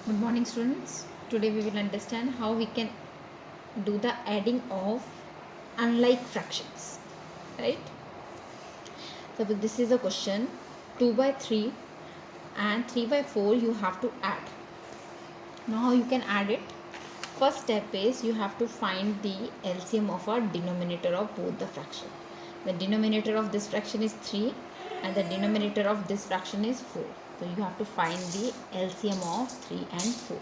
Good morning, students. Today we will understand how we can do the adding of unlike fractions, right? So this is a question. 2 by 3 and 3 by 4 you have to add. Now how you can add it? First step is you have to find the LCM of a denominator of both the fraction. The denominator of this fraction is 3 and the denominator of this fraction is 4. So you have to find the LCM of 3 and 4.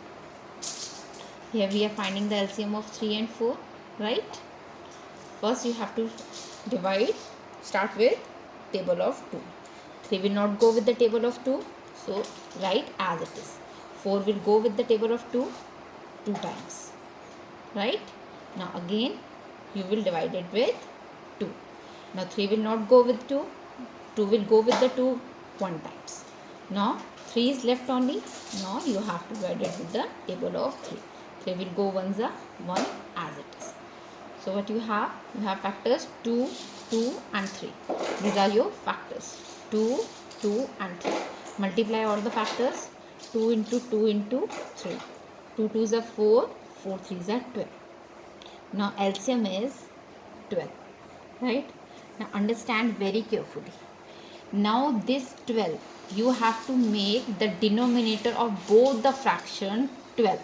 Here we are finding the LCM of 3 and 4, right? First you have to divide, start with table of 2. 3 will not go with the table of 2, so write as it is. 4 will go with the table of 2 times, right? Now again you will divide it with 2. Now 3 will not go with 2, 2 will go with the 2 one times. Now 3 is left only. Now you have to divide it with the table of 3. 3 will go once a 1 as it is. So what you have factors 2, 2 and 3. These are your factors 2, 2 and 3. Multiply all the factors. 2 into 2 into 3. 2 2s are 4, 4 3s are 12. Now LCM is 12, right? Now understand very carefully. Now this 12 you have to make the denominator of both the fraction 12.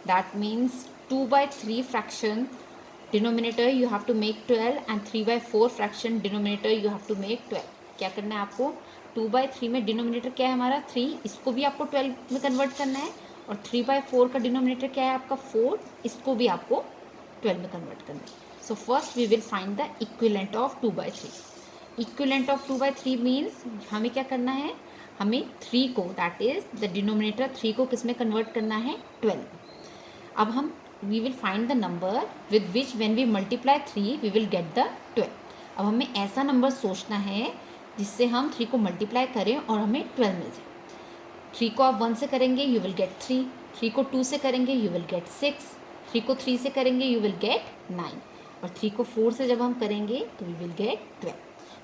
That means 2 by 3 fraction denominator you have to make 12 and 3 by 4 fraction denominator you have to make 12. क्या करना है आपको? 2 by 3 में denominator क्या है हमारा 3, इसको भी आपको 12 में कन्वर्ट करना है. और 3 by 4 का डिनोमिनेटर क्या है आपका 4, इसको भी आपको 12 में कन्वर्ट करना है. So first we will find the equivalent of 2 by 3. Equivalent of 2 by 3 means हमें क्या करना है, हमें 3 को दैट इज द डिनोमिनेटर 3 को किस में कन्वर्ट करना है 12. अब हम we will find the number with which when we multiply 3 we will get the 12. अब हमें ऐसा नंबर सोचना है जिससे हम 3 को मल्टीप्लाई करें और हमें 12 मिल जाए. 3 को आप 1 से करेंगे यू विल गेट 3, 3 को 2 से करेंगे यू विल गेट 6, 3 को 3 से करेंगे यू विल गेट 9 और 3 को 4 से जब हम करेंगे तो वी विल गेट 12.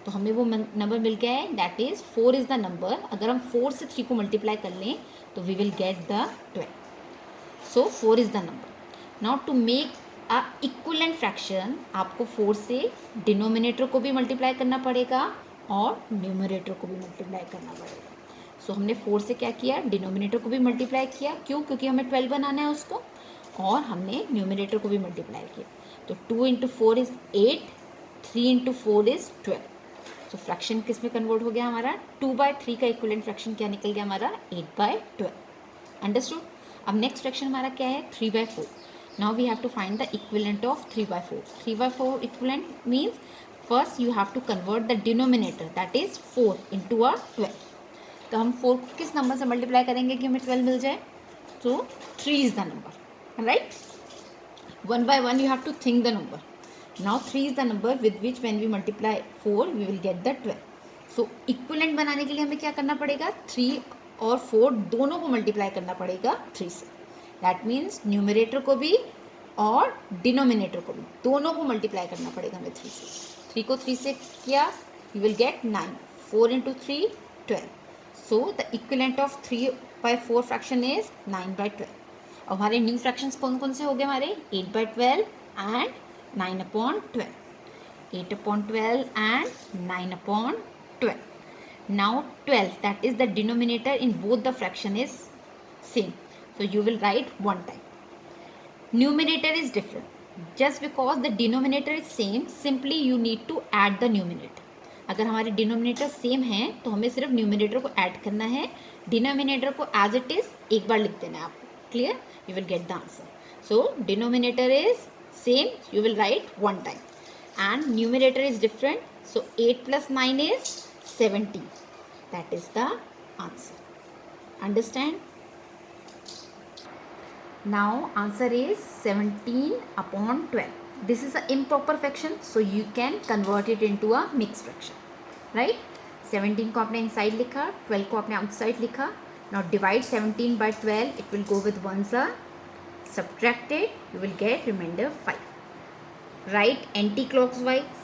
तो हमें वो नंबर मिल गया है that is 4 is the number. अगर हम 4 से 3 को मल्टीप्लाई कर लें तो we will get the 12. So 4 is the number. Now to make a equivalent fraction आपको 4 से डिनोमिनेटर को भी मल्टीप्लाई करना पड़ेगा और न्यूमरेटर को भी मल्टीप्लाई करना पड़ेगा. सो हमने 4 से क्या किया, डिनोमिनेटर को भी मल्टीप्लाई किया. क्यों? क्योंकि हमें 12 बनाना है उसको. और हमने न्यूमरेटर को भी मल्टीप्लाई किया. तो 2 इंटू 4 इज़ 8, 3 इंटू 4 इज़ 12. तो फ्रैक्शन किस में कन्वर्ट हो गया हमारा 2 by 3 का इक्विवेलेंट फ्रैक्शन क्या निकल गया हमारा 8 by 12. अंडरस्टूड. अब नेक्स्ट फ्रैक्शन हमारा क्या है 3 by 4. Now we have to find the equivalent of 3 by 4. 3 by 4 equivalent means first you have to convert the denominator that is 4 into a 12. तो हम 4 को किस नंबर से मल्टीप्लाई करेंगे कि हमें 12 मिल जाए. तो 3 is the number, right. 1 by 1 you have to think the number. Now 3 is the number with which when we multiply 4 we will get the 12. So equivalent बनाने के लिए हमें क्या करना पड़ेगा 3 और 4 दोनों को मल्टीप्लाई करना पड़ेगा 3 से. दैट मीन्स न्यूमरेटर को भी और डिनोमिनेटर को भी दोनों को मल्टीप्लाई करना पड़ेगा हमें 3 से. 3 को 3 से किया you will get 9. 4 into 3 12. So the equivalent of 3 by 4 fraction is 9 by 12. और हमारे न्यू फ्रैक्शंस कौन कौन से हो गए हमारे 8 by 12 and 9 upon 12. 8 upon 12 and 9 upon 12. Now 12 that is the denominator in both the fraction is same. So you will write one time. Numerator is different. Just because the denominator is same, simply you need to add the numerator. अगर हमारे denominator same है तो हमें सिर्फ numerator को add करना है. Denominator को एज इट इज एक बार लिख देना है आपको. Clear? You will get the answer. So denominator is same, you will write one time and numerator is different. So 8 plus 9 is 17. That is the answer. Understand? Now answer is 17 upon 12. This is an improper fraction, so you can convert it into a mixed fraction, right? 17 को आपने inside लिखा, 12 को आपने outside लिखा. Now divide 17 by 12. It will go with ones are subtracted. You will get remainder 5. Write anti-clockwise.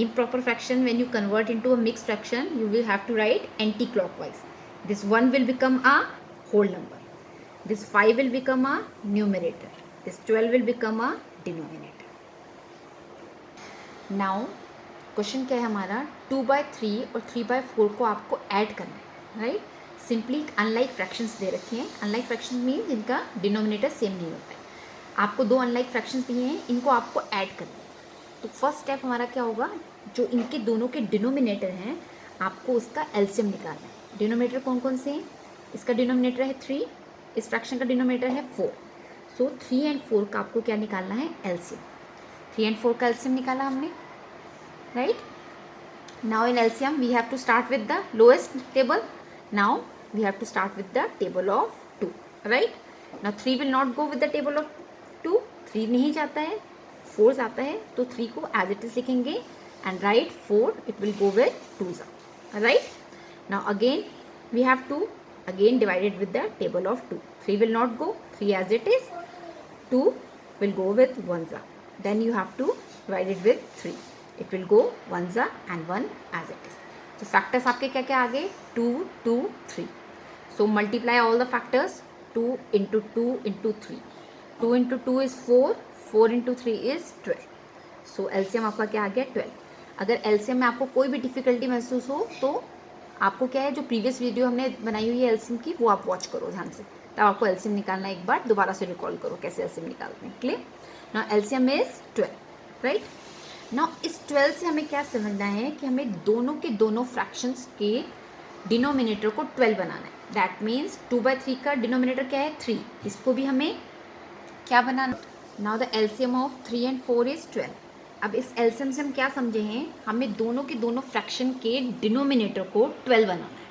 Improper fraction when you convert into a mixed fraction, you will have to write anti-clockwise. This one will become a whole number. This 5 will become a numerator. This 12 will become a denominator. Now question क्या है हमारा, 2/3 और 3/4 को आपको add करना है, right. Simply unlike fractions दे रखे हैं. अनलाइक फ्रैक्शंस मीन जिनका डिनोमिनेटर सेम नहीं होता है. आपको 2 अनलाइक फ्रैक्शंस दिए हैं, इनको आपको ऐड करना है. तो फर्स्ट स्टेप हमारा क्या होगा, जो इनके दोनों के डिनोमिनेटर हैं आपको उसका एलसीएम निकालना है. डिनोमिनेटर कौन कौन से हैं, इसका डिनोमिनेटर है 3, इस फ्रैक्शन का डिनोमिनेटर है 4. सो 3 एंड 4 का आपको क्या निकालना है, एलसीएम. 3 एंड 4 का एलसीएम निकाला हमने, right. Now in LCM we have to start with the lowest table. Now we have to start with the table of 2, right. Now 3 will not go with the table of 2, 3 नहीं जाता है, 4 जाता है. तो 3 को as it is लिखेंगे and right 4 it will go with 2, right. Now again we have to again divided with the table of 2. 3 will not go, 3 as it is, 2 will go with 1 then you have to divide it with 3, it will go 1 and 1 as it is. So factors आपके क्या क्या आ गए, 2 2 3. So multiply all the factors, 2 into 2 into 3, 2 into 2 is 4, 4 into 3 is 12. So LCM आपका क्या आ गया, 12. अगर LCM में आपको कोई भी डिफिकल्टी महसूस हो तो आपको क्या है, जो प्रीवियस वीडियो हमने बनाई हुई है एलसीएम की वो आप वॉच करो ध्यान से, तब आपको एलसीएम निकालना एक बार दोबारा से रिकॉल करो कैसे एलसीएम निकालते हैं. Clear. Now LCM is 12, right. Now इस 12 से हमें क्या समझना है कि हमें दोनों के दोनों फ्रैक्शंस के डिनोमिनेटर को 12 बनाना है. दैट मीन्स 2/3 का डिनोमिनेटर क्या है, 3, इसको भी हमें क्या बनाना. Now the LCM of 3 and 4 is 12. अब इस एलसीएम से हम क्या समझे हैं, हमें दोनों के दोनों फ्रैक्शन के डिनोमिनेटर को 12 बनाना है.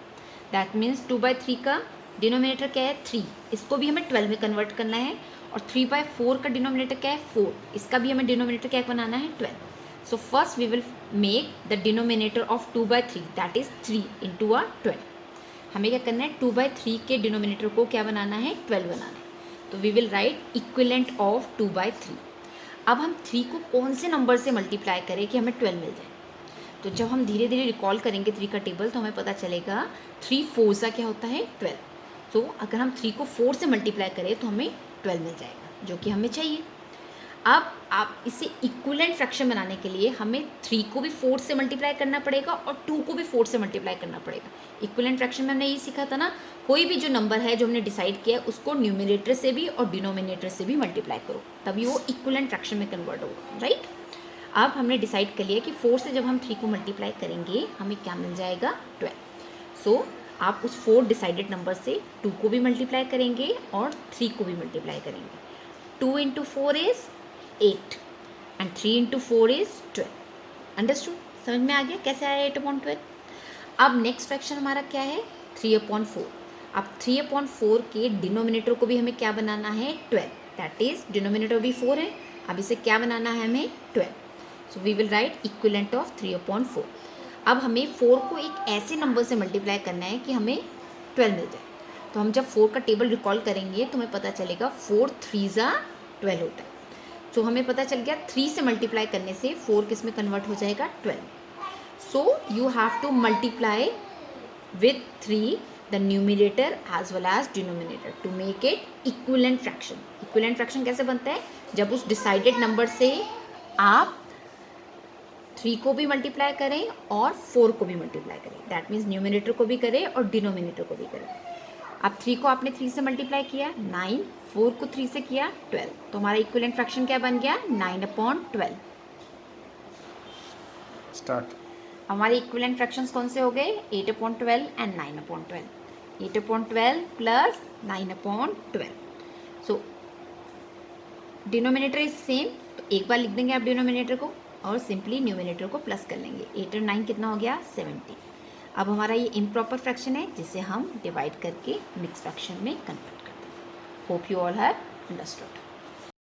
दैट मीन्स 2/3 का डिनोमिनेटर क्या है, 3, इसको भी हमें 12 में कन्वर्ट करना है. और 3/4 का डिनोमिनेटर क्या है, 4, इसका भी हमें डिनोमिनेटर क्या बनाना है, 12. So first we will make the denominator of 2/3 that is 3 into 12. हमें क्या करना है, 2/3 के डिनोमिनेटर को क्या बनाना है, 12 बनाना है. तो we will write equivalent of 2/3. अब हम 3 को कौन से नंबर से मल्टीप्लाई करें कि हमें 12 मिल जाए. तो जब हम धीरे धीरे रिकॉल करेंगे 3 का टेबल तो हमें पता चलेगा 3 4 सा क्या होता है, 12. तो अगर हम 3 को 4 से मल्टीप्लाई करें तो हमें 12 मिल जाएगा, जो कि हमें चाहिए. अब आप इसे इक्विवेलेंट फ्रैक्शन बनाने के लिए हमें 3 को भी 4 से मल्टीप्लाई करना पड़ेगा और 2 को भी 4 से मल्टीप्लाई करना पड़ेगा. इक्विवेलेंट फ्रैक्शन में हमने यही सीखा था ना, कोई भी जो नंबर है जो हमने डिसाइड किया है उसको न्यूमिनेटर से भी और डिनोमिनेटर से भी मल्टीप्लाई करो, तभी वो इक्विवेलेंट फ्रैक्शन में कन्वर्ट होगा, राइट. अब हमने डिसाइड कर लिया कि 4 से जब हम 3 को मल्टीप्लाई करेंगे हमें क्या मिल जाएगा, 12. सो आप उस 4 डिसाइडेड नंबर से 2 को भी मल्टीप्लाई करेंगे और 3 को भी मल्टीप्लाई करेंगे. 2 into 4 is 8 and 3 into 4 is 12. Understood, समझ में आ गया कैसे आया 8/12. अब नेक्स्ट फ्रैक्शन हमारा क्या है, 3/4. अब 3/4 के डिनोमिनेटर को भी हमें क्या बनाना है, 12. दैट इज डिनोमिनेटर भी 4 है, अब इसे क्या बनाना है हमें, 12. So we will write equivalent of 3/4. अब हमें 4 को एक ऐसे नंबर से मल्टीप्लाई करना है कि हमें 12 मिल जाए. तो हम जब 4 का टेबल रिकॉल करेंगे तो हमें पता चलेगा 4 3 12 होता है. सो हमें पता चल गया 3 से मल्टीप्लाई करने से 4 किस में कन्वर्ट हो जाएगा, 12. So you have to multiply with 3 the numerator as well as denominator to make it equivalent fraction. Equivalent fraction कैसे बनता है, जब उस डिसाइडेड नंबर से आप 3 को भी मल्टीप्लाई करें और 4 को भी मल्टीप्लाई करें. दैट मीन्स न्यूमिनेटर को भी करें और डिनोमिनेटर को भी करें. अब 3 को आपने 3 से मल्टीप्लाई किया 9, 4 को 3 से किया 12, तो हमारा इक्विवेलेंट फ्रैक्शन क्या बन गया, 9/12. स्टार्ट. हमारे इक्विवेलेंट फ्रैक्शंस कौन से हो गए, 8/12 and 9/12. 8/12 plus 9/12. So denominator is same, तो एक बार लिख देंगे आप डिनोमिनेटर को और सिंपली न्यूमिनेटर को प्लस कर लेंगे. 8 और 9 कितना हो गया, 70. अब हमारा ये इम्प्रॉपर फ्रैक्शन है जिसे हम डिवाइड करके मिक्स फ्रैक्शन में कन्वर्ट करते हैं. Hope you all have understood.